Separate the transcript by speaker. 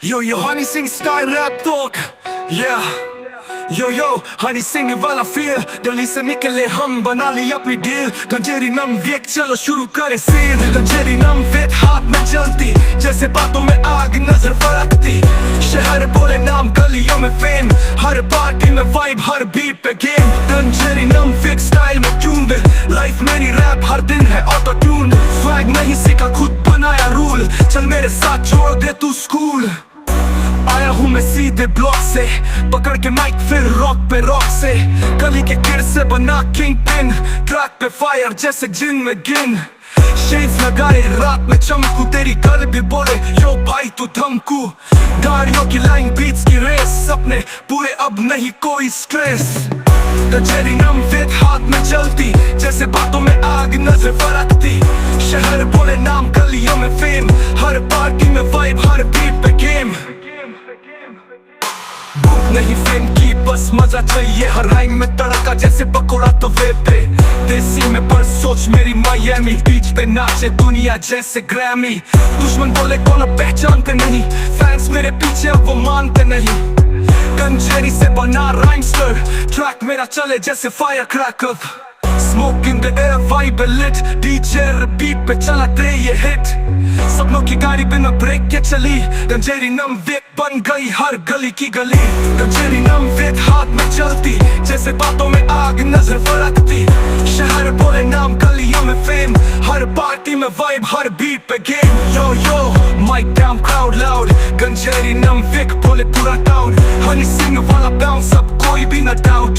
Speaker 1: Yo Honey Singh style rap talk yo Honey Singh वाला feel Delhi से निकले हम बना ली अपनी डील गंजेरी नम वेक चलो शुरू करें सीन गंजेरी नम वेक हाथ में चलती जैसे बातों में आग नजर फड़कती शहर बोले नाम गलियों में फेम हर पार्टी में वाइब हर बीट पे गेम गंजेरी नम वेक स्टाइल में ट्यून्ड लाइफ मेरी रैप हर दिन है ऑटो ट्यून स्वैग नहीं सीखा खुद बनाया रूल चल मेरे साथ छोड़ दे तू स्कूल आया हूँ मैं सीधे ब्लॉक से पकड़ के माइक फिर रॉक से गली के किर से बना किंग पिन ट्रैक पे फायर जैसे जिन में गिन शेड्स लगाए रात में चमकू तेरी गल भी बोले यो भाई तू धमकू गाड़ियों की लाइन बीट्स की रेस सपने पूरे अब नहीं कोई स्ट्रेस गंजेरी नम वेक हाथ में चलती जैसे बातों में आग नजर फड़कती शहर बोले नाम गलियों में फेम हर पार्टी में वाइब हर बीट पे गेम भूख नहीं फेम की बस मजा चाहिए हर राइम में तड़का जैसे पकोड़ा तो वे पे देसी में पर सोच मेरी मायामी बीच पे नाचे दुनिया जैसे ग्रैमी दुश्मन बोले कौन पहचानते नहीं फैंस मेरे पीछे अब वो मानते नहीं गंजेरी से बना राइमस्टर ट्रैक मेरा चले जैसे fire cracker smoke in the air vibe lit DJ beat पे चलाते ये हिट सपनों की गाड़ी बिना ब्रेक के चली गंजेरी नम वेक बन गई हर गली की गली गंजेरी नम वेक हाथ में चलती जैसे बातों में आग नजर फड़कती शहर बोले नाम गलियों में फेम हर पार्टी में वाइब हर बीट पे गेम यो माइक डाउन क्राउड लाउड गंजेरी नम वेक बोले पूरा टाउन हनी सिंह वाला बाउंस अब कोई भी ना डाउट